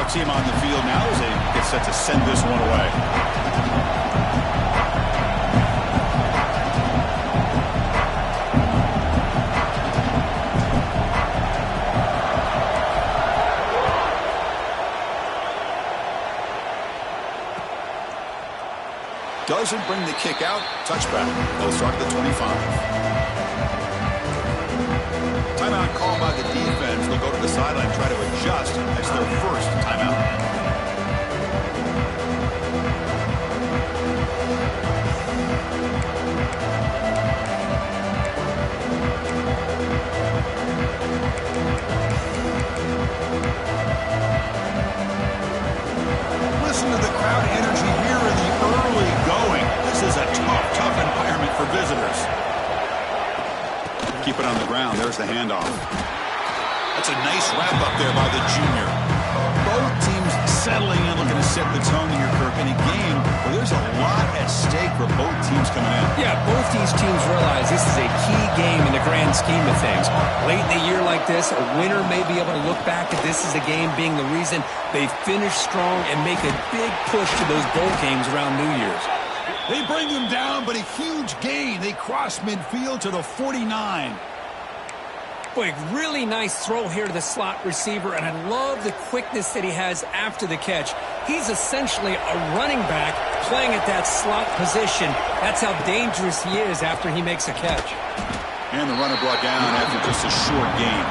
team on the field now as they get set to send this one away. Doesn't bring the kick out. Touchback. They'll start at the 25. Timeout call by the defense. They'll go to the sideline, try to adjust. That's their first timeout. Listen to the crowd energy here in the early going. This is a tough environment for visitors. Keep it on the ground. There's the handoff. That's a nice wrap up there by the junior. Both teams settling in, looking to set the tone here, Kirk, in a game where there's a lot at stake for both teams coming in. Yeah, both these teams realize this is a key game in the grand scheme of things. Late in the year like this, a winner may be able to look back at this as a game being the reason they finish strong and make a big push to those bowl games around New Year's. They bring them down, but a huge gain. They cross midfield to the 49. Boy, really nice throw here to the slot receiver, and I love the quickness that he has after the catch. He's essentially a running back playing at that slot position. That's how dangerous he is after he makes a catch. And the runner brought down after just a short gain.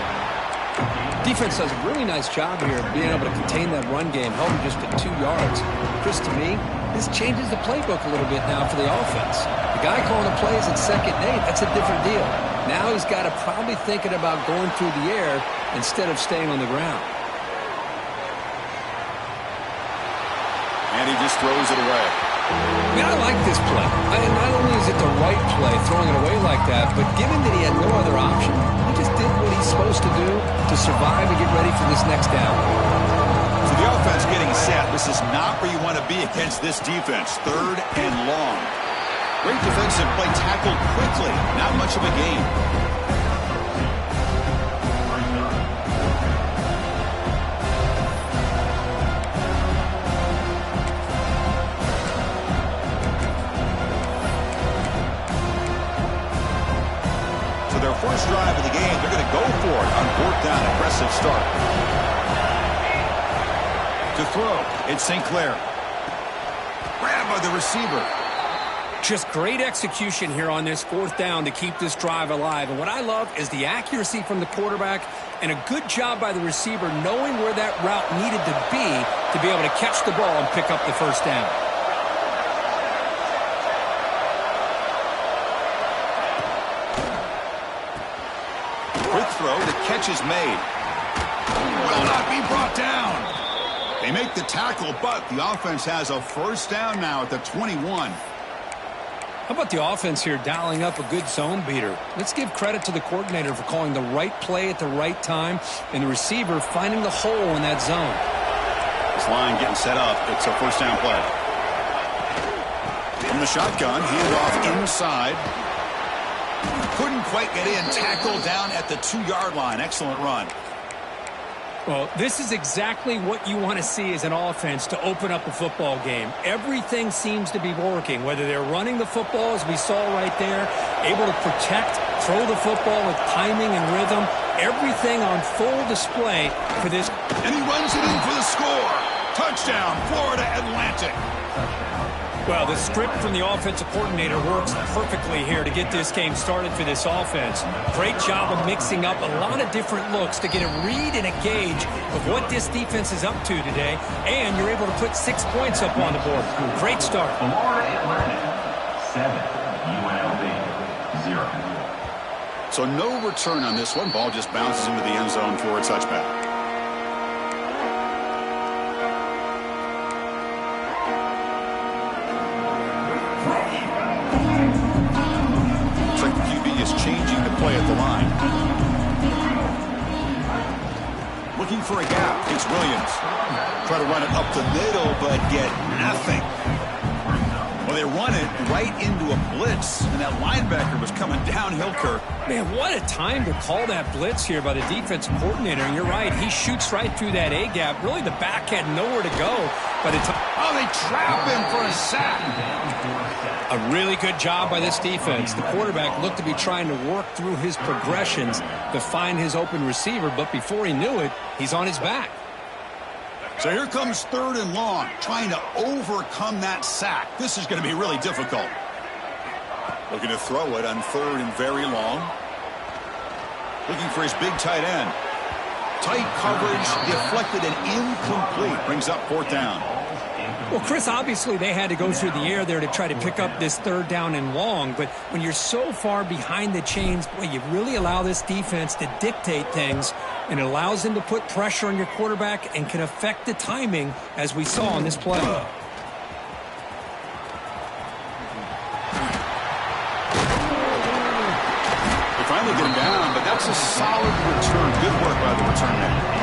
Defense does a really nice job here of being able to contain that run game, held him just at 2 yards. Chris, to me, this changes the playbook a little bit now for the offense. The guy calling the plays at 2nd and 8, that's a different deal. Now he's got to probably thinking about going through the air instead of staying on the ground. And he just throws it away. I mean, I like this play. Not only is it the right play, throwing it away like that, but given that he had no other option, he just did what he's supposed to do to survive and get ready for this next down. So the offense getting set. This is not where you want to be against this defense. 3rd and long. Great defensive play, tackled quickly. Not much of a gain. So their first drive of the game, they're going to go for it on 4th down. Aggressive start. To throw, it's St. Clair. Grab by the receiver. Just great execution here on this 4th down to keep this drive alive. And what I love is the accuracy from the quarterback and a good job by the receiver knowing where that route needed to be able to catch the ball and pick up the first down. Quick throw, the catch is made. Will not be brought down. They make the tackle, but the offense has a first down now at the 21. How about the offense here dialing up a good zone beater? Let's give credit to the coordinator for calling the right play at the right time and the receiver finding the hole in that zone. This line getting set up. It's a first down play. From the shotgun, handoff inside. Couldn't quite get in. Tackled down at the 2-yard line. Excellent run. Well, this is exactly what you want to see as an offense to open up a football game. Everything seems to be working, whether they're running the football, as we saw right there, able to protect, throw the football with timing and rhythm, everything on full display for this. And he runs it in for the score. Touchdown, Florida Atlantic. Well, the script from the offensive coordinator works perfectly here to get this game started for this offense. Great job of mixing up a lot of different looks to get a read and a gauge of what this defense is up to today, and you're able to put 6 points up on the board. Great start. Florida Atlantic, 7, UNLV, 0. So no return on this one. Ball just bounces into the end zone for a touchback. Changing the play at the line. Looking for a gap. It's Williams. Try to run it up the middle, but get nothing. Well, Well, they run it right into a blitz, and that linebacker was coming downhill, Kirk. Man, what a time to call that blitz here by the defensive coordinator. And you're right, he shoots right through that A-gap. Really, the back had nowhere to go by the time. Oh, they trap him for a sack. A really good job by this defense. The quarterback looked to be trying to work through his progressions to find his open receiver, but before he knew it, he's on his back. So here comes 3rd and long, trying to overcome that sack. This is going to be really difficult. Looking to throw it on 3rd and very long. Looking for his big tight end. Tight coverage, deflected and incomplete. Brings up 4th down. Well, Chris, obviously they had to go through the air there to try to pick up this 3rd down and long, but when you're so far behind the chains, boy, you really allow this defense to dictate things, and it allows them to put pressure on your quarterback and can affect the timing, as we saw on this play. They finally get him down, but that's a solid return. Good work by the return man.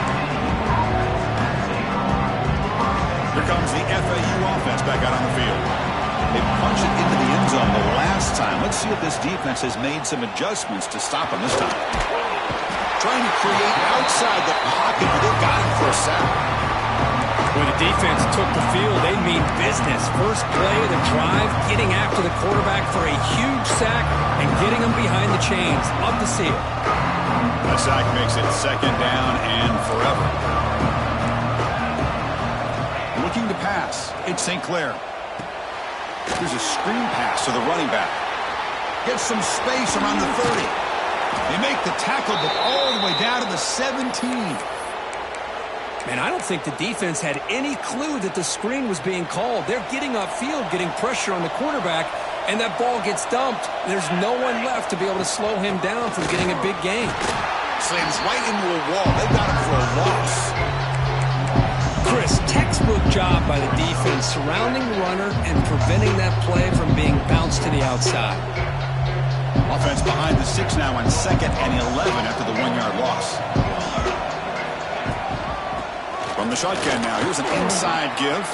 Here comes the FAU offense back out on the field. They punch it into the end zone the last time. Let's see if this defense has made some adjustments to stop him this time. Trying to create outside the pocket, but they got him for a sack. When the defense took the field, they mean business. First play of the drive, getting after the quarterback for a huge sack and getting him behind the chains. Love to see it. That sack makes it 2nd down and forever. Looking to pass. It's St. Clair. Here's a screen pass to the running back. Gets some space around the 30. They make the tackle, but all the way down to the 17. Man, I don't think the defense had any clue that the screen was being called. They're getting upfield, getting pressure on the quarterback, and that ball gets dumped. There's no one left to be able to slow him down from getting a big gain. Slams right into a wall. They got him for a loss. Chris, textbook job by the defense surrounding the runner and preventing that play from being bounced to the outside. Offense behind the 6 now on 2nd and 11 after the 1-yard loss. From the shotgun now, here's an inside give.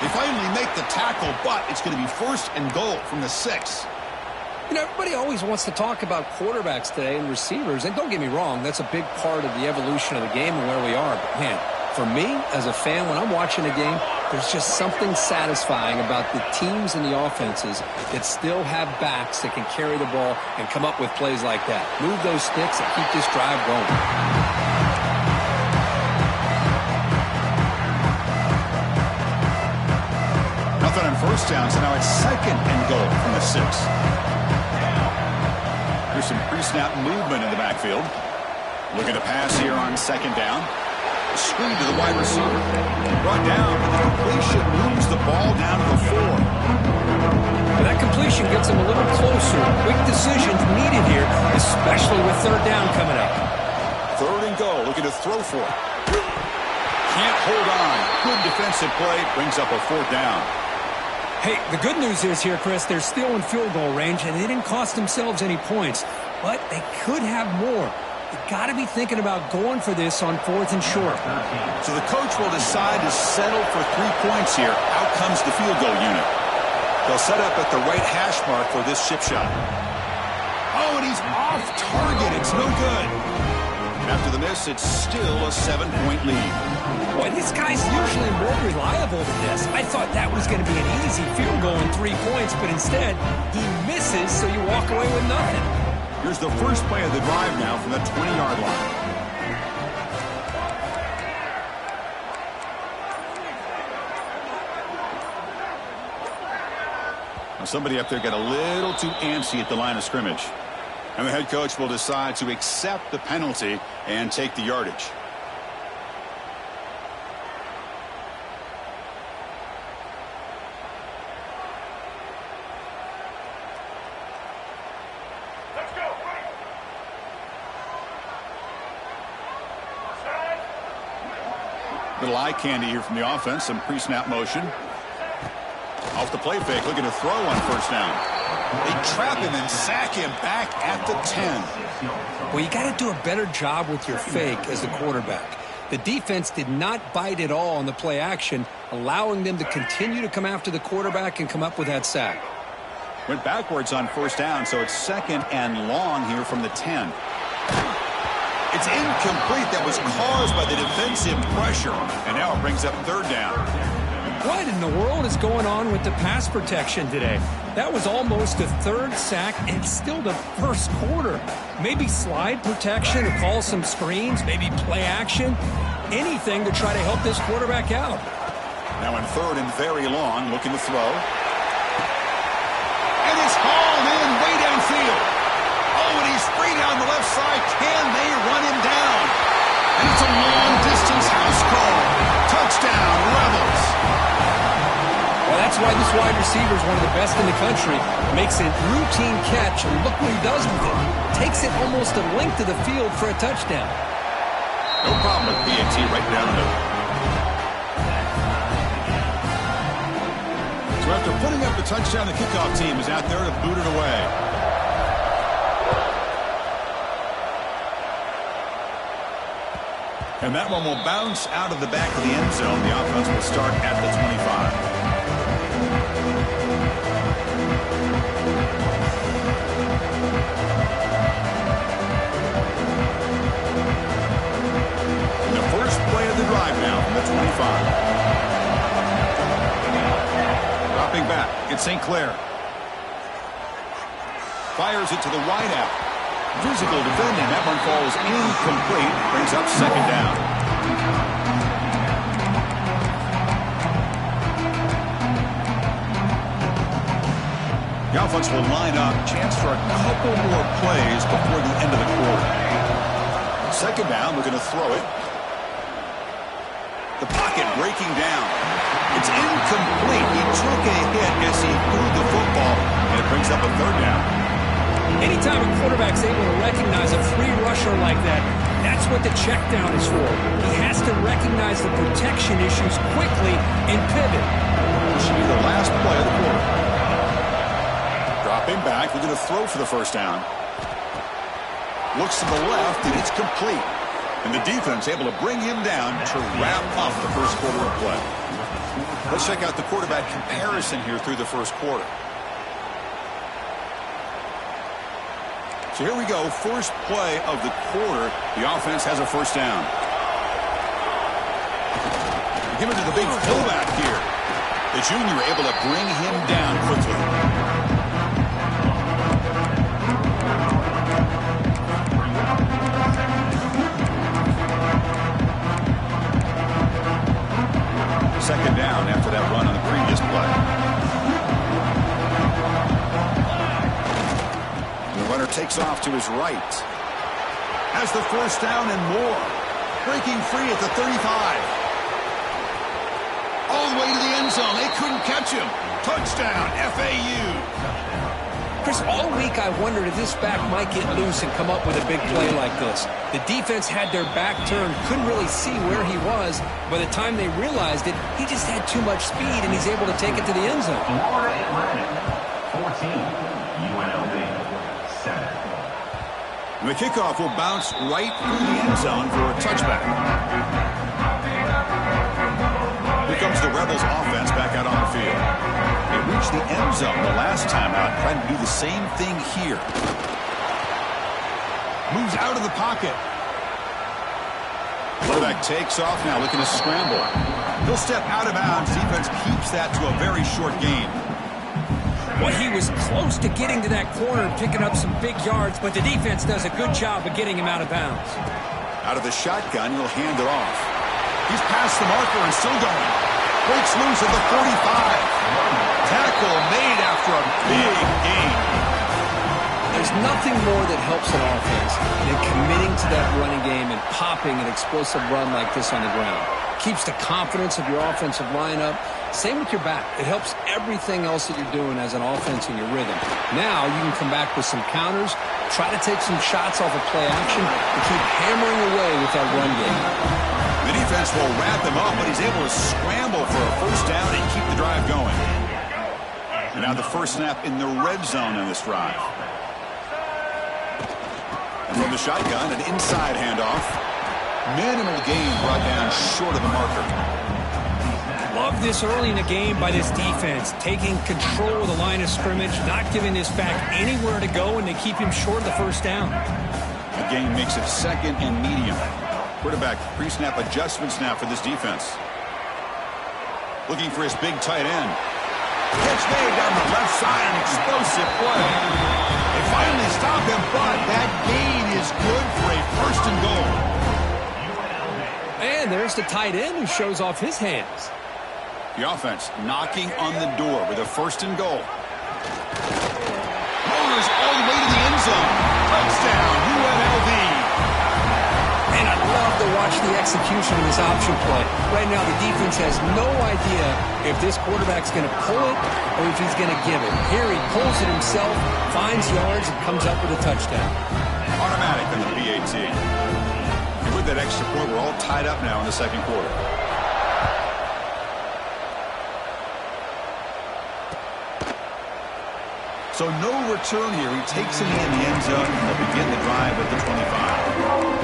They finally make the tackle, but it's going to be 1st and goal from the 6. You know, everybody always wants to talk about quarterbacks today and receivers, and don't get me wrong, that's a big part of the evolution of the game and where we are. But, man, for me, as a fan, when I'm watching a game, there's just something satisfying about the teams and the offenses that still have backs that can carry the ball and come up with plays like that. Move those sticks and keep this drive going. Nothing on 1st down, so now it's 2nd and goal from the 6. There's some pre-snap movement in the backfield. Looking to pass here on 2nd down. Screen to the wide receiver. Brought down, but the completion moves the ball down to the 4. Well, that completion gets him a little closer. Quick decisions needed here, especially with 3rd down coming up. 3rd and goal, looking to throw for it. Can't hold on. Good defensive play, brings up a 4th down. Hey, the good news is here, Chris, they're still in field goal range, and they didn't cost themselves any points. But they could have more. You've got to be thinking about going for this on 4th and short. So the coach will decide to settle for 3 points here. Out comes the field goal unit. They'll set up at the right hash mark for this chip shot. Oh, and he's off target. It's no good. After the miss, it's still a 7-point lead. Boy, this guy's usually more reliable than this. I thought that was going to be an easy field goal in 3 points, but instead, he misses, so you walk away with nothing. Here's the first play of the drive now from the 20-yard line. Now somebody up there got a little too antsy at the line of scrimmage. And the head coach will decide to accept the penalty and take the yardage. Little eye candy here from the offense. Some pre-snap motion. Off the play fake, looking to throw on 1st down. They trap him and sack him back at the 10. Well, you got to do a better job with your fake as the quarterback. The defense did not bite at all on the play action, allowing them to continue to come after the quarterback and come up with that sack. Went backwards on first down, so it's 2nd and long here from the 10. It's incomplete. That was caused by the defensive pressure, and now it brings up 3rd down. What in the world is going on with the pass protection today? That was almost a 3rd sack and still the 1st quarter. Maybe slide protection or call some screens, maybe play action, anything to try to help this quarterback out. Now in 3rd and very long, looking to throw. And it's hauled in way downfield. Oh, and he's free down the left side. Can they run him down? And it's a long-distance house call. Touchdown, Rebels. Well, that's why this wide receiver is one of the best in the country. Makes a routine catch, and look what he does with it. Takes it almost a length of the field for a touchdown. No problem with PAT right down the middle. So after putting up the touchdown, the kickoff team is out there to boot it away. And that one will bounce out of the back of the end zone. The offense will start at the 25. Play of the drive now from the 25. Dropping back, it's St. Clair. Fires it to the wideout. Physical defending. That one falls incomplete. Brings up 2nd down. The offense will line up. Chance for a couple more plays before the end of the quarter. 2nd down, we're going to throw it. The pocket breaking down. It's incomplete. He took a hit as he threw the football, and it brings up a 3rd down. Anytime a quarterback's able to recognize a free rusher like that, that's what the check down is for. He has to recognize the protection issues quickly and pivot. This should be the last play of the quarter. Dropping back. We're going to throw for the 1st down. Looks to the left, and it's complete. And the defense able to bring him down to wrap up the 1st quarter of play. Let's check out the quarterback comparison here through the 1st quarter. So here we go, first play of the quarter. The offense has a 1st down. Give it to the big fullback here. The junior able to bring him down quickly. Second down after that run on the previous play. The runner takes off to his right. Has the 1st down and more. Breaking free at the 35. All the way to the end zone. They couldn't catch him. Touchdown, FAU. Chris, all week I wondered if this back might get loose and come up with a big play like this. The defense had their back turned, couldn't really see where he was. By the time they realized it, he just had too much speed, and he's able to take it to the end zone. Florida Atlantic, 14, UNLV, 7. The kickoff will bounce right through the end zone for a touchback. Here comes the Rebels offense back out on the field. They reached the end zone the last time out, trying to do the same thing here. Moves out of the pocket. Quarterback takes off now, looking to scramble. He'll step out of bounds. Defense keeps that to a very short gain. Well, he was close to getting to that corner and picking up some big yards, but the defense does a good job of getting him out of bounds. Out of the shotgun, he'll hand it off. He's past the marker and still going. Breaks loose at the 45. Tackle made after a big gain. There's nothing more that helps an offense than committing to that running game and popping an explosive run like this on the ground. Keeps the confidence of your offensive lineup. Same with your back. It helps everything else that you're doing as an offense in your rhythm. Now you can come back with some counters, try to take some shots off of play action, and keep hammering away with that run game. The defense will wrap him up, but he's able to scramble for a 1st down and keep the drive going. And now the first snap in the red zone on this drive. And from the shotgun, an inside handoff. Minimal gain brought down short of the marker. Love this early in the game by this defense, taking control of the line of scrimmage, not giving this back anywhere to go, and they keep him short of the first down. The game makes it second and medium. Quarterback pre-snap adjustments now for this defense. Looking for his big tight end. Catch made down the left side, an explosive play. They finally stop him, but that gain is good for a first and goal. And there's the tight end who shows off his hands. The offense knocking on the door with a first and goal. Motors all the way to the end zone. Touchdown, UNLV. And I love to watch the execution of this option play. Right now, the defense has no idea if this quarterback's going to pull it or if he's going to give it. Here he pulls it himself, finds yards, and comes up with a touchdown. Automatic on the PAT. And with that extra point, we're all tied up now in the second quarter. So no return here. He takes it in the end zone, and they'll begin the drive at the 25.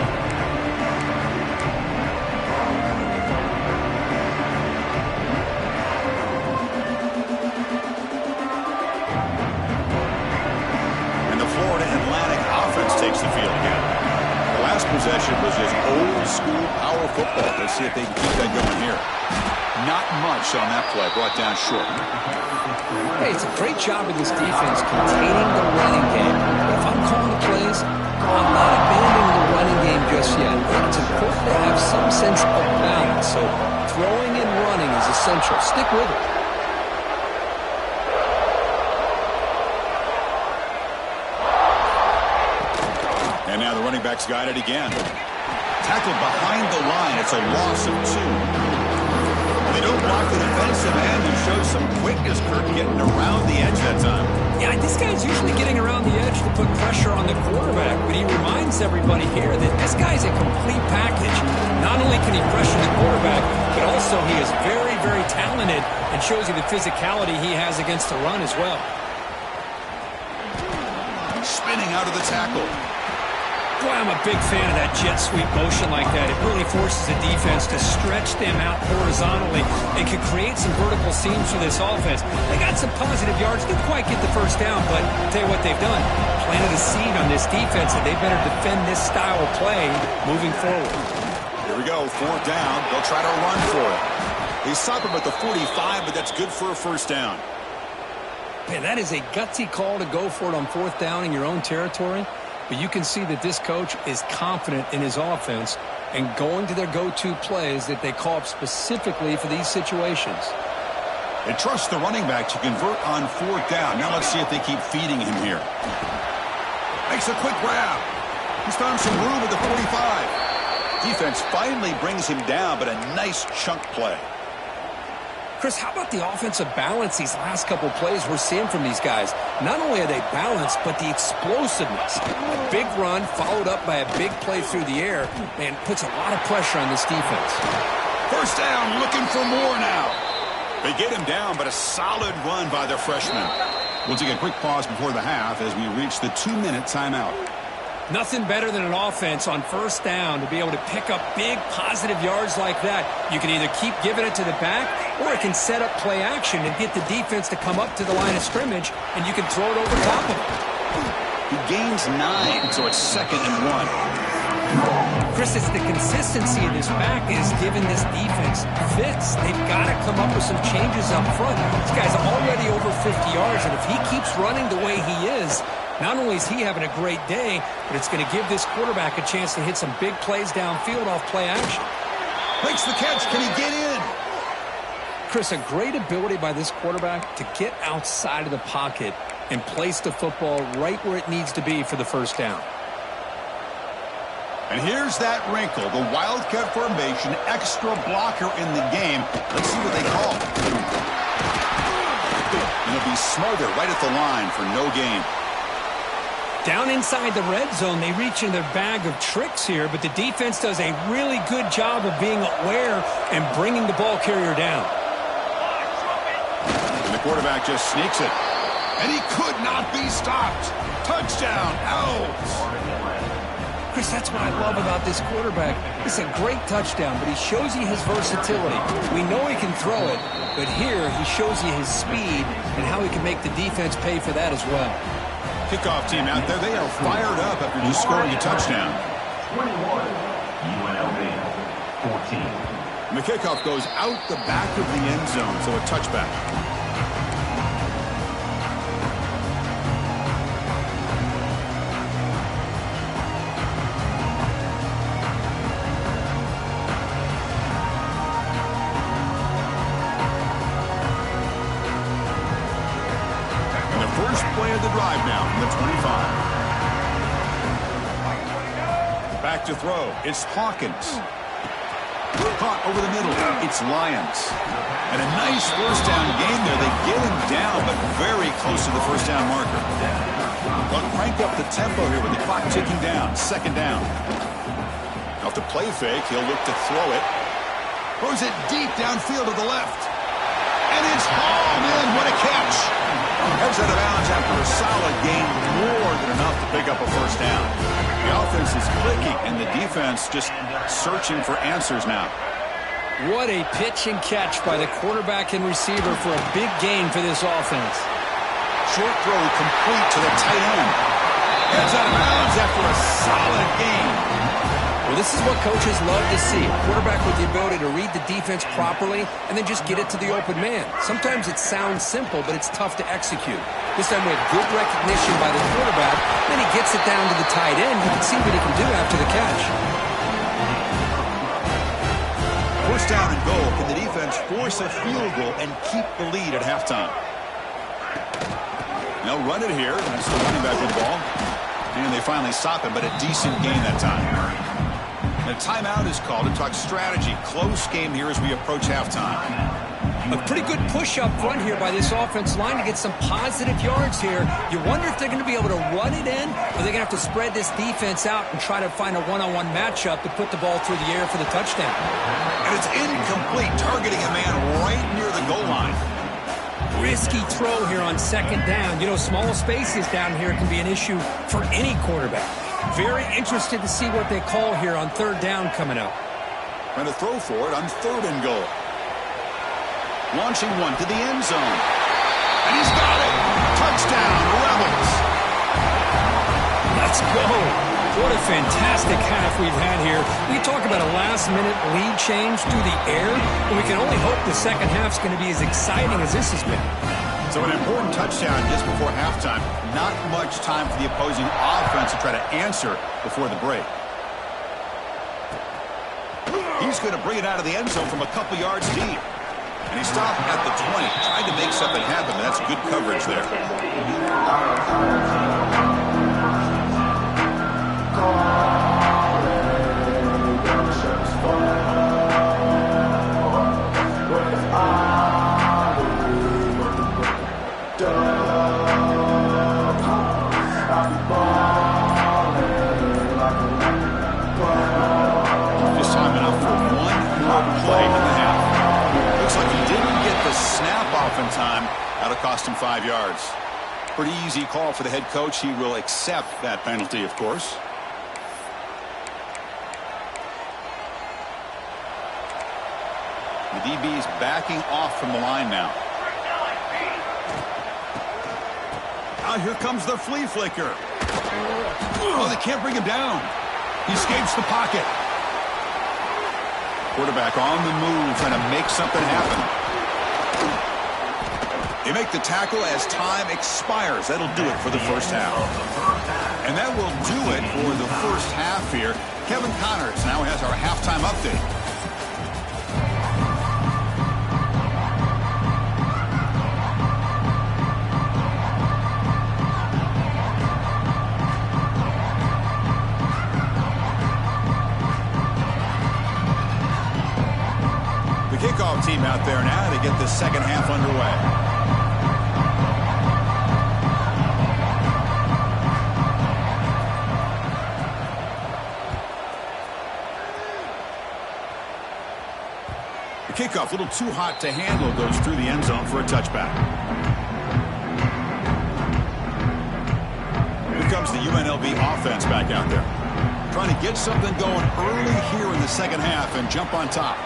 Takes the field again. The last possession was just old school power football. Let's see if they can keep that going here. Not much on that play, brought down short. Hey, it's a great job of this defense containing the running game. But if I'm calling the plays, I'm not abandoning the running game just yet. It's important to have some sense of balance. So throwing and running is essential. Stick with it. And now the running back's got it again. Tackled behind the line. It's a loss of 2. They don't block the defensive end, who shows some quickness, Kirk, getting around the edge that time. Yeah, this guy's usually getting around the edge to put pressure on the quarterback, but he reminds everybody here that this guy's a complete package. Not only can he pressure the quarterback, but also he is very, very talented and shows you the physicality he has against the run as well. Spinning out of the tackle. Boy, I'm a big fan of that jet sweep motion like that. It really forces the defense to stretch them out horizontally and can create some vertical seams for this offense. They got some positive yards. Didn't quite get the first down, but I'll tell you what they've done. Planted a seed on this defense, and they better defend this style of play moving forward. Here we go, 4th down. They'll try to run for it. They stop him at the 45, but that's good for a first down. Man, that is a gutsy call to go for it on 4th down in your own territory. But you can see that this coach is confident in his offense and going to their go-to plays that they call up specifically for these situations. They trust the running back to convert on 4th down. Now let's see if they keep feeding him here. Makes a quick grab. He's found some room at the 45. Defense finally brings him down, but a nice chunk play. Chris, how about the offensive balance these last couple plays we're seeing from these guys? Not only are they balanced, but the explosiveness. A big run followed up by a big play through the air and puts a lot of pressure on this defense. First down, looking for more now. They get him down, but a solid run by the freshman. We'll take a quick pause before the half as we reach the 2-minute timeout. Nothing better than an offense on first down to be able to pick up big positive yards like that. You can either keep giving it to the back, or it can set up play action and get the defense to come up to the line of scrimmage, and you can throw it over top of it. He gains 9, so it's 2nd and 1. Chris, it's the consistency of this back is giving this defense fits. They've got to come up with some changes up front. This guy's already over 50 yards, and if he keeps running the way he is, not only is he having a great day, but it's going to give this quarterback a chance to hit some big plays downfield off play action. Makes the catch. Can he get in? Chris, a great ability by this quarterback to get outside of the pocket and place the football right where it needs to be for the first down. And here's that wrinkle, the wildcat formation, extra blocker in the game. Let's see what they call. And it'll be Smother right at the line for no gain. Down inside the red zone, they reach in their bag of tricks here, but the defense does a really good job of being aware and bringing the ball carrier down. And the quarterback just sneaks it. And he could not be stopped. Touchdown, Owls. Chris, that's what I love about this quarterback. It's a great touchdown, but he shows you his versatility. We know he can throw it, but here he shows you his speed and how he can make the defense pay for that as well. Kickoff team out there, they are fired up after just scoring a touchdown. 21, UNLV, 14. And the kickoff goes out the back of the end zone, so a touchback. First play of the drive now from the 25. Back to throw. It's Hawkins. Caught over the middle. It's Lyons. And a nice first down gain there. They get him down, but very close to the first down marker. They'll crank up the tempo here with the clock ticking down. Second down. Off the play fake, he'll look to throw it. Throws it deep downfield to the left. And it's hauled in. What a catch. Heads out of bounds after a solid gain, more than enough to pick up a first down. The offense is clicking, and the defense just searching for answers now. What a pitch and catch by the quarterback and receiver for a big gain for this offense. Short throw complete to the tight end. Heads out of bounds after a solid gain. Well, this is what coaches love to see. A quarterback with the ability to read the defense properly and then just get it to the open man. Sometimes it sounds simple, but it's tough to execute. This time we have good recognition by the quarterback. Then he gets it down to the tight end. You can see what he can do after the catch. First down and goal. Can the defense force a field goal and keep the lead at halftime? They'll run it here. That's the running back with the ball. And they finally stop it, but a decent gain that time. A timeout is called to talk strategy. Close game here as we approach halftime. A pretty good push up front here by this offense line to get some positive yards here. You wonder if they're going to be able to run it in, or they're going to have to spread this defense out and try to find a one-on-one matchup to put the ball through the air for the touchdown. And it's incomplete, targeting a man right near the goal line. Risky throw here on second down. You know, small spaces down here can be an issue for any quarterback. Very interested to see what they call here on third down coming up. Trying to throw for it on third and goal. Launching one to the end zone. And he's got it. Touchdown, Rebels. Let's go. What a fantastic half we've had here. We talk about a last-minute lead change through the air, but we can only hope the second half's going to be as exciting as this has been. So an important touchdown just before halftime. Not much time for the opposing offense to try to answer before the break. He's going to bring it out of the end zone from a couple yards deep. And he stopped at the 20, trying to make something happen, but that's good coverage there. Just time enough for one more play in the half. Looks like he didn't get the snap off in time. That'll cost him 5 yards. Pretty easy call for the head coach. He will accept that penalty, of course. The DB is backing off from the line now. Now here comes the flea flicker. Oh, they can't bring him down. He escapes the pocket. Quarterback on the move, trying to make something happen. They make the tackle as time expires. That'll do it for the first half. And that will do it for the first half here. Kevin Connors now has our halftime update. The kickoff team out there now to get the second half underway. The kickoff, a little too hot to handle, goes through the end zone for a touchback. Here comes the UNLV offense back out there. trying to get something going early here in the second half and jump on top.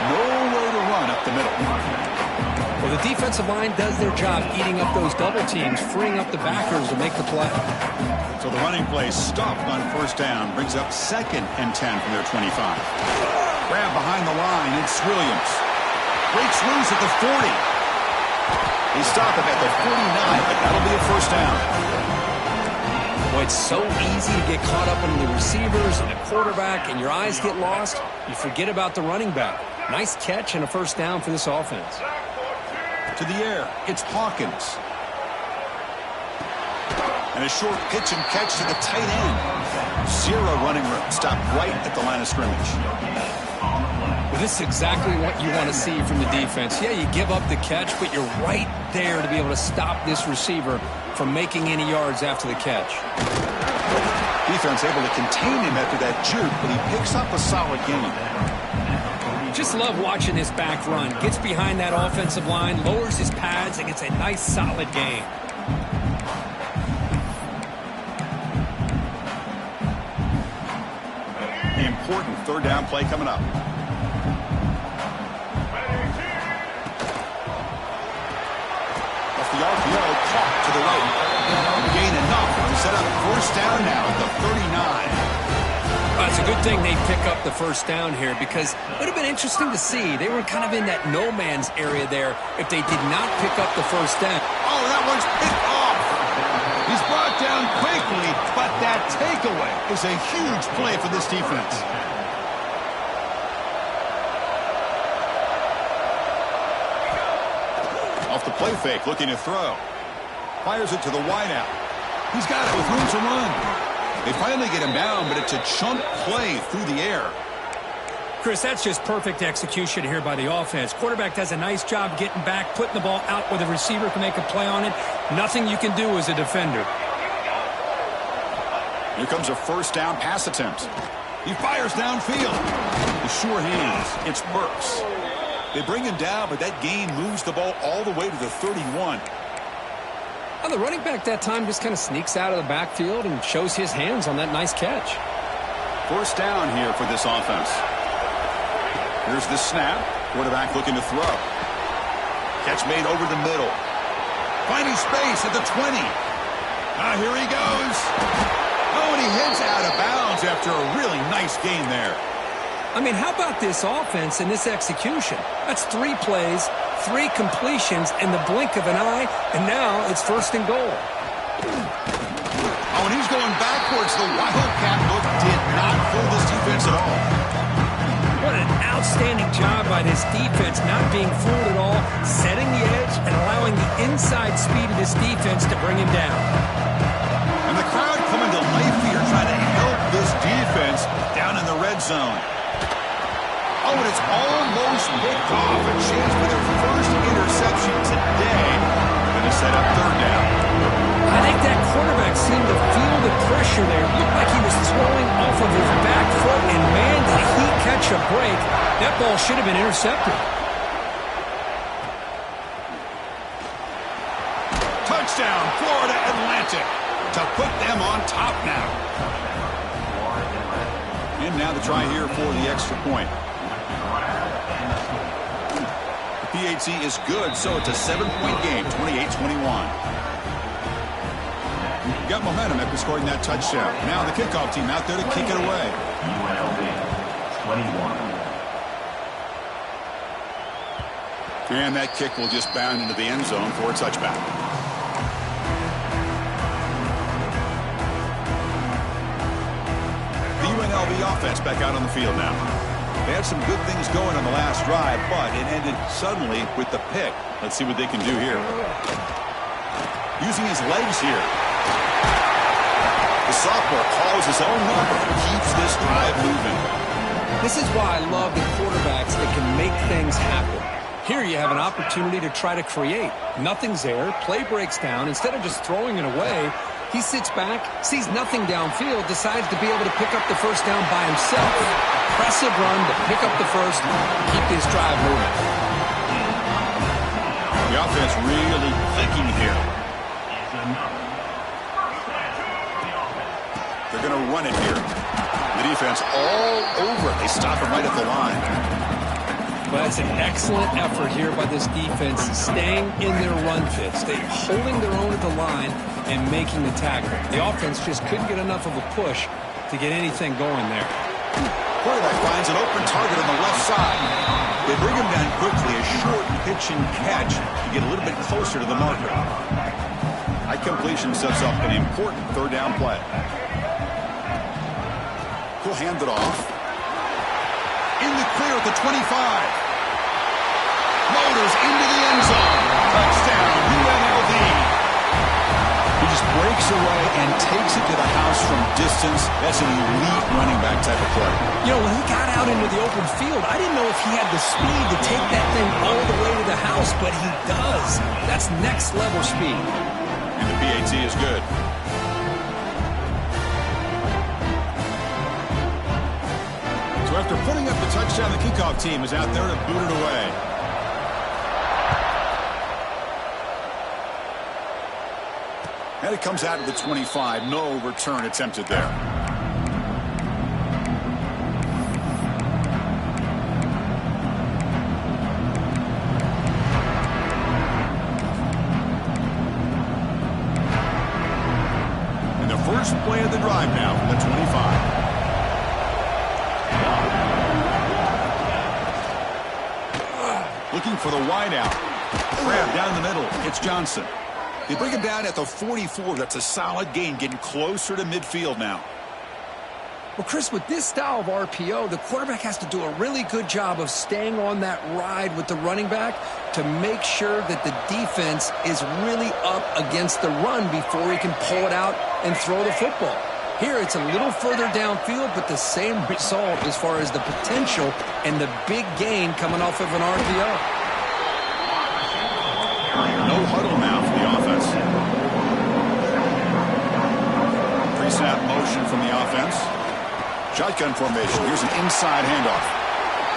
Nowhere to run up the middle. Well, the defensive line does their job eating up those double teams, freeing up the backers to make the play. So the running play stopped on first down, brings up 2nd and 10 from their 25. Grab behind the line, it's Williams. Breaks loose at the 40. They stop him at the 49, but that'll be a first down. Boy, it's so easy to get caught up in the receivers and the quarterback, and your eyes get lost. You forget about the running back. Nice catch and a first down for this offense. To the air, it's Hawkins. And a short pitch and catch to the tight end. 0 running room. Stopped right at the line of scrimmage. Well, this is exactly what you want to see from the defense. Yeah, you give up the catch, but you're right there to be able to stop this receiver from making any yards after the catch. Defense able to contain him after that juke, but he picks up a solid gain. Just love watching this back run. Gets behind that offensive line, lowers his pads, and gets a nice solid gain. The important third down play coming up. Off the RPO, caught to the right. Gain enough to set up first down now at the 39. Well, it's a good thing they pick up the first down here because it would have been interesting to see. They were kind of in that no man's area there if they did not pick up the first down. Oh, that one's picked off. He's brought down quickly, but that takeaway is a huge play for this defense. Off the play fake, looking to throw. Fires it to the wideout. He's got it with room to run. They finally get him down, but it's a chunk play through the air. Chris, that's just perfect execution here by the offense. Quarterback does a nice job getting back, putting the ball out where the receiver can make a play on it. Nothing you can do as a defender. Here comes a first down pass attempt. He fires downfield. The sure hands. It's Burks. They bring him down, but that gain moves the ball all the way to the 31. Well, the running back that time just kind of sneaks out of the backfield and shows his hands on that nice catch. First down here for this offense. Here's the snap. Quarterback looking to throw. Catch made over the middle. Finding space at the 20. Here he goes. Oh, and he heads out of bounds after a really nice gain there. I mean, how about this offense and this execution? That's 3 plays, 3 completions in the blink of an eye, and now it's first and goal. Oh, and he's going backwards. The Wildcat look did not fool this defense at all. What an outstanding job by this defense, not being fooled at all, setting the edge and allowing the inside speed of this defense to bring him down. And the crowd coming to life here, trying to help this defense down in the red zone. Oh, and it's almost picked off. A chance for their first interception today. Going to set up third down. I think that quarterback seemed to feel the pressure there. It looked like he was throwing off of his back foot, and man, did he catch a break. That ball should have been intercepted. Touchdown, Florida Atlantic, to put them on top now. And now the try here for the extra point. The PAT is good, so it's a 7-point game, 28-21. Got momentum after scoring that touchdown. Now the kickoff team out there to kick it away. UNLV 21. And that kick will just bound into the end zone for a touchback. The UNLV offense back out on the field now. They had some good things going on the last drive, but it ended suddenly with the pick. Let's see what they can do here. Using his legs here. The sophomore calls his own number and keeps this drive moving. This is why I love the quarterbacks that can make things happen. Here you have an opportunity to try to create. Nothing's there. Play breaks down. Instead of just throwing it away, he sits back, sees nothing downfield, decides to be able to pick up the first down by himself. Impressive run to pick up the first, keep this drive moving. The offense really clicking here. They're going to run it here. The defense all over it. They stop him right at the line. Well, that's an excellent effort here by this defense, staying in their run fits. They're holding their own at the line and making the tackle. The offense just couldn't get enough of a push to get anything going there. Quarterback finds an open target on the left side. They bring him down quickly. A short pitch and catch to get a little bit closer to the marker. High completion sets up an important third down play. He'll hand it off. In the clear at the 25. Motors into the end zone. Touchdown, UNLV. He just breaks away and takes it to the house from distance. That's an elite running back type of play. You know, when he got out into the open field, I didn't know if he had the speed to take that thing all the way to the house, but he does. That's next level speed. And the PAT is good. So after putting up the touchdown, the kickoff team is out there to boot it away. And it comes out of the 25. No return attempted there. And the first play of the drive now from the 25. Looking for the wideout. Grab down the middle. It's Johnson. They bring him down at the 44. That's a solid gain, getting closer to midfield now. Well, Chris, with this style of RPO, the quarterback has to do a really good job of staying on that ride with the running back to make sure that the defense is really up against the run before he can pull it out and throw the football. Here, it's a little further downfield, but the same result as far as the potential and the big gain coming off of an RPO. No huddle now for the offense. Pre-snap motion from the offense. Shotgun formation. Here's an inside handoff.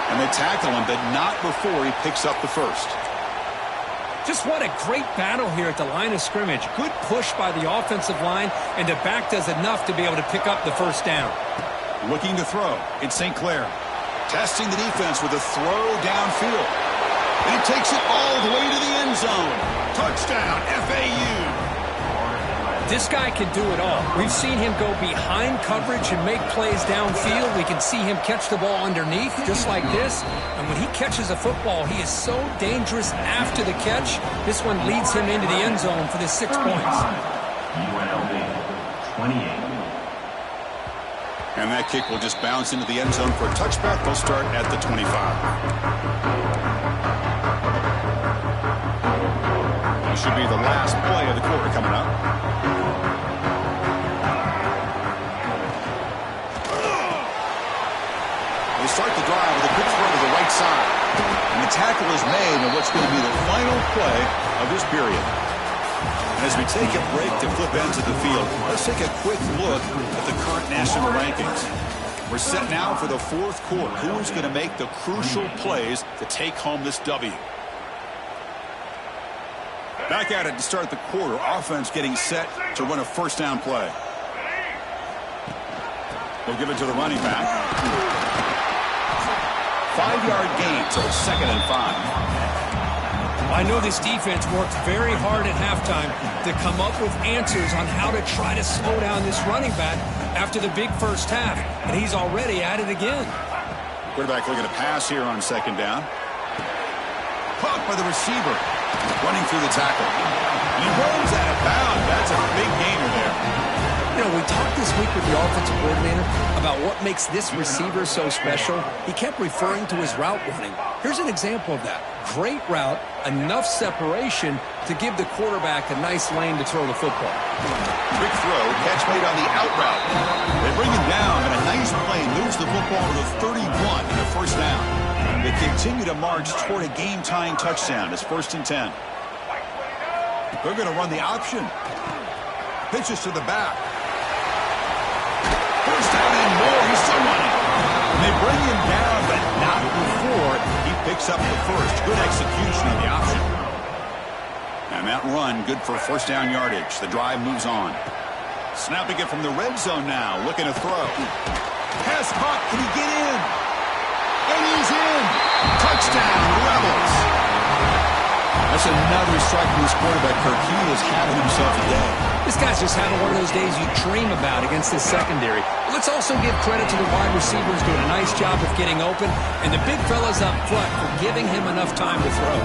And they tackle him, but not before he picks up the first. Just what a great battle here at the line of scrimmage. Good push by the offensive line, and the back does enough to be able to pick up the first down. Looking to throw. It's St. Clair. Testing the defense with a throw downfield. And he takes it all the way to the end zone. Touchdown, FAU. This guy can do it all. We've seen him go behind coverage and make plays downfield. We can see him catch the ball underneath, just like this. And when he catches a football, he is so dangerous after the catch. This one leads him into the end zone for the 6 points. UNLV, 28. And that kick will just bounce into the end zone for a touchback. They'll start at the 25. This should be the last play of the quarter coming up. They start the drive with a quick throw to the right side. And the tackle is made on what's going to be the final play of this period. And as we take a break to flip ends of the field, let's take a quick look at the current national rankings. We're set now for the fourth quarter. Who's going to make the crucial plays to take home this W? Back at it to start the quarter. Offense getting set to run a first down play. They'll give it to the running back. 5-yard gain, so it's 2nd and 5. I know this defense worked very hard at halftime to come up with answers on how to try to slow down this running back after the big first half, and he's already at it again. Quarterback looking to pass here on 2nd down. Caught by the receiver. Running through the tackle. And he runs out of bounds. That's a big gainer there. You know, we talked this week with the offensive coordinator about what makes this receiver so special. He kept referring to his route running. Here's an example of that. Great route, enough separation to give the quarterback a nice lane to throw the football. Quick throw, catch made on the out route. They bring him down, and a nice play moves the football to the 31 and a first down. They continue to march toward a game-tying touchdown. It's 1st and 10. They're going to run the option. Pitches to the back. First down and more. He's still running. And they bring him down, but not before he picks up the first. Good execution on the option. And that run, good for first down yardage. The drive moves on. Snapping it from the red zone now, looking to throw. Pass caught, can he get in? And he's in! Touchdown, Rebels! That's another strike from this quarterback, Kirk. He is having himself a day. This guy's just having one of those days you dream about against this secondary. Let's also give credit to the wide receivers doing a nice job of getting open, and the big fellas up front for giving him enough time to throw.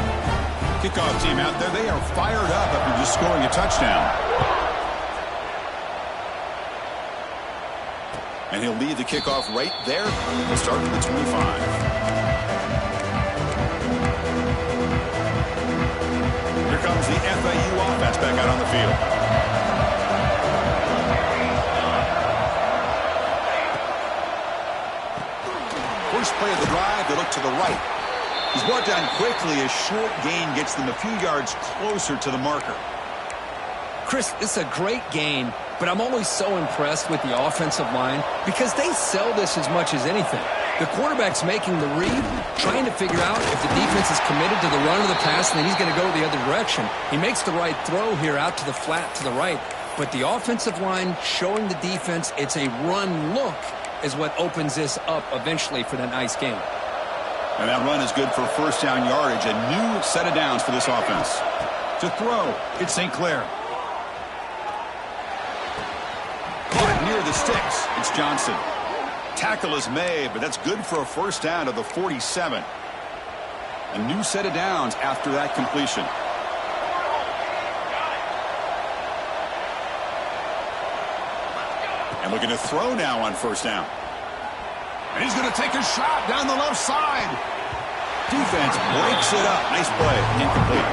Kickoff team out there, they are fired up after just scoring a touchdown. And he'll lead the kickoff right there. We'll start from the 25. Here comes the FAU offense back out on the field. First play of the drive, they look to the right. He's brought down quickly. A short gain gets them a few yards closer to the marker. Chris, it's a great gain, but I'm always so impressed with the offensive line because they sell this as much as anything. The quarterback's making the read, trying to figure out if the defense is committed to the run or the pass, and then he's going to go the other direction. He makes the right throw here out to the flat to the right, but the offensive line showing the defense it's a run look is what opens this up eventually for that nice game. And that run is good for first down yardage. A new set of downs for this offense. To throw, it's St. Clair. Near the sticks, it's Johnson. Tackle is made, but that's good for a first down to the 47. A new set of downs after that completion. And looking to throw now on first down. And he's going to take a shot down the left side. Defense breaks it up. Nice play. Incomplete.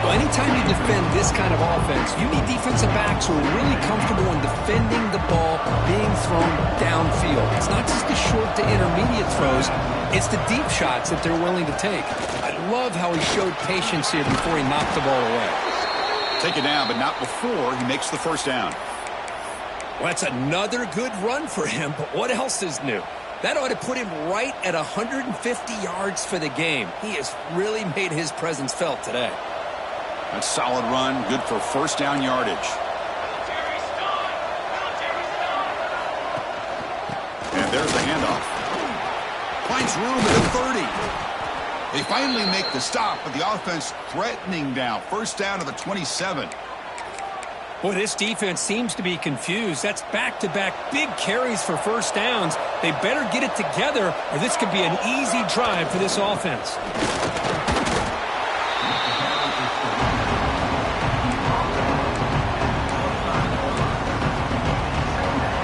Well, anytime you defend this kind of offense, you need defensive backs who are really comfortable in defending the ball being thrown downfield. It's not just the short to intermediate throws. It's the deep shots that they're willing to take. I love how he showed patience here before he knocked the ball away. Take it down, but not before he makes the first down. Well, that's another good run for him, but what else is new? That ought to put him right at 150 yards for the game. He has really made his presence felt today. That's a solid run, good for first down yardage. And there's the handoff. Finds room at the 30. They finally make the stop, but the offense threatening now. First down to the 27. Boy, this defense seems to be confused. That's back-to-back big carries for first downs. They better get it together, or this could be an easy drive for this offense.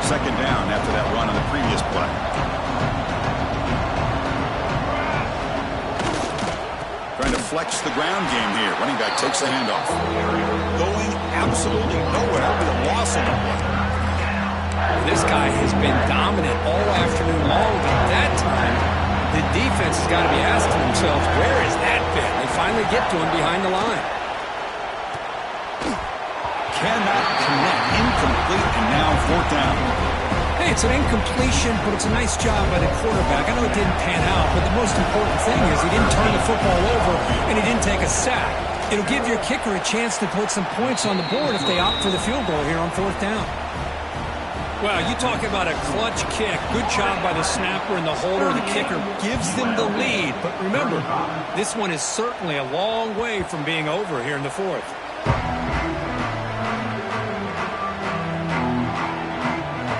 Second down after that run on the previous play. Trying to flex the ground game here. Running back takes the handoff. Going absolutely nowhere with a loss on the play. This guy has been dominant all afternoon long, but at that time, the defense has got to be asking themselves, where has that been? They finally get to him behind the line. Cannot connect. Incomplete, and now fourth down. Hey, it's an incompletion, but it's a nice job by the quarterback. I know it didn't pan out, but the most important thing is he didn't turn the football over and he didn't take a sack. It'll give your kicker a chance to put some points on the board if they opt for the field goal here on fourth down. Wow, you talk about a clutch kick. Good job by the snapper and the holder. The kicker gives them the lead. But remember, this one is certainly a long way from being over here in the fourth.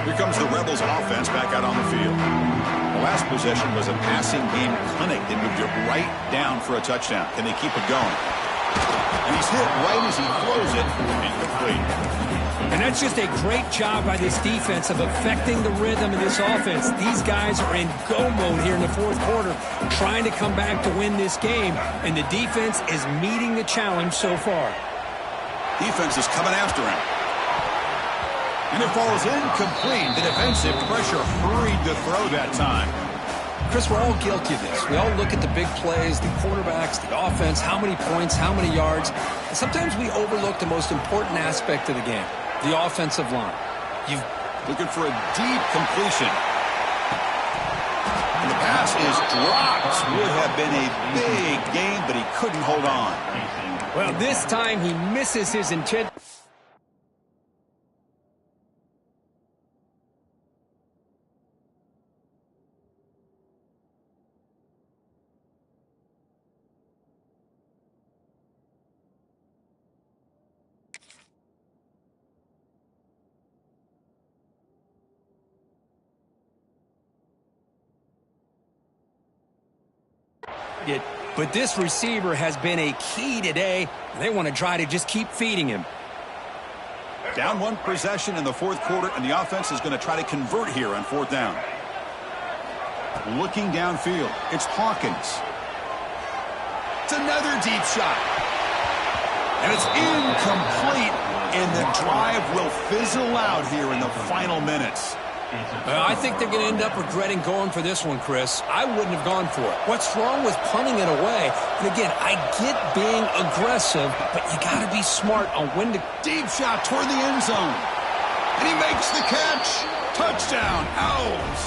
Here comes the Rebels offense back out on the field. The last possession was a passing game clinic. They moved it right down for a touchdown. Can they keep it going? And he's hit right as he throws it. Incomplete. And that's just a great job by this defense of affecting the rhythm of this offense. These guys are in go mode here in the fourth quarter, trying to come back to win this game, and the defense is meeting the challenge so far. Defense is coming after him. And it falls incomplete. The defensive pressure hurried to throw that time. Chris, we're all guilty of this. We all look at the big plays, the quarterbacks, the offense, how many points, how many yards. And sometimes we overlook the most important aspect of the game, the offensive line. You're looking for a deep completion. And the pass is dropped. Would have been a big game, but he couldn't hold on. Well, this time he misses his intent. target, but this receiver has been a key today. They want to try to just keep feeding him. Down one possession in the fourth quarter, and the offense is going to try to convert here on fourth down. Looking downfield, it's Hawkins. It's another deep shot. And it's incomplete, and the drive will fizzle out here in the final minutes. I think they're going to end up regretting going for this one, Chris. I wouldn't have gone for it. What's wrong with punting it away? And again, I get being aggressive, but you got to be smart on when to... Deep shot toward the end zone. And he makes the catch. Touchdown, Owls.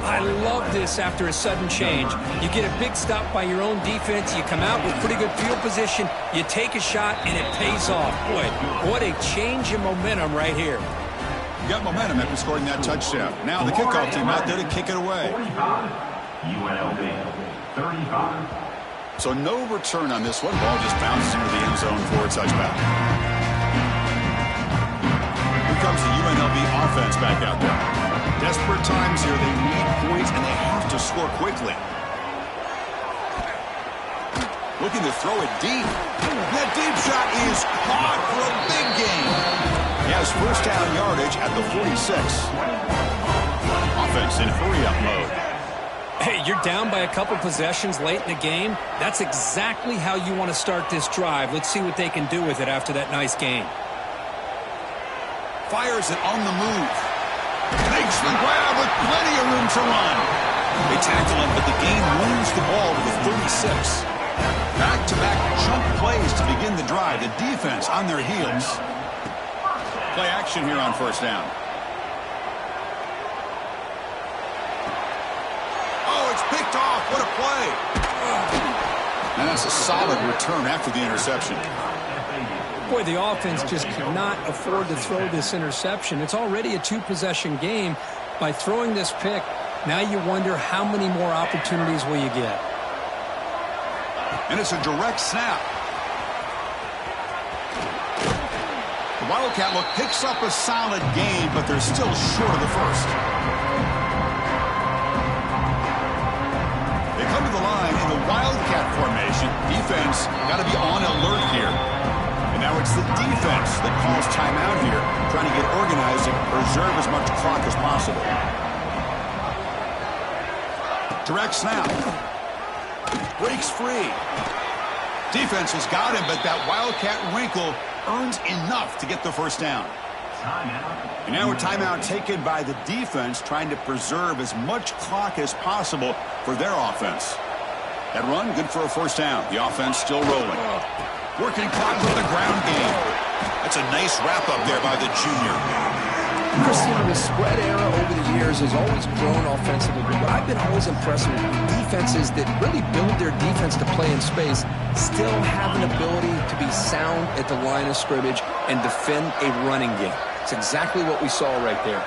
I love this after a sudden change. You get a big stop by your own defense. You come out with pretty good field position. You take a shot, and it pays off. Boy, what a change in momentum right here. You got momentum after scoring that touchdown. Now the kickoff team out there to kick it away. UNLV 35. So no return on this one. Ball just bounces into the end zone for a touchback. Here comes the UNLV offense back out there. Desperate times here. They need points, and they have to score quickly. Looking to throw it deep. That deep shot is caught for a big gain. He has first down yardage at the 46. Offense in hurry-up mode. Hey, you're down by a couple possessions late in the game. That's exactly how you want to start this drive. Let's see what they can do with it after that nice gain. Fires it on the move. Makes the grab with plenty of room to run. They tackle him, but the gain moves the ball to the 36. Back-to-back chunk plays to begin the drive. The defense on their heels. Play action here on first down. Oh, it's picked off. What a play. And that's a solid return after the interception. Boy, the offense just cannot afford to throw this interception. It's already a two-possession game. By throwing this pick, now you wonder how many more opportunities will you get. And it's a direct snap. The Wildcat look picks up a solid gain, but they're still short of the first. They come to the line in the Wildcat formation. Defense got to be on alert here. And now it's the defense that calls timeout here, trying to get organized and preserve as much clock as possible. Direct snap. Breaks free. Defense has got him, but that Wildcat wrinkle earns enough to get the first down. And now a timeout taken by the defense, trying to preserve as much clock as possible for their offense. That run, good for a first down. The offense still rolling. Working clock with the ground game. That's a nice wrap-up there by the junior. Christian, the spread era over the years has always grown offensively, but what I've been always impressed with defenses that really build their defense to play in space still have an ability to be sound at the line of scrimmage and defend a running game. It's exactly what we saw right there.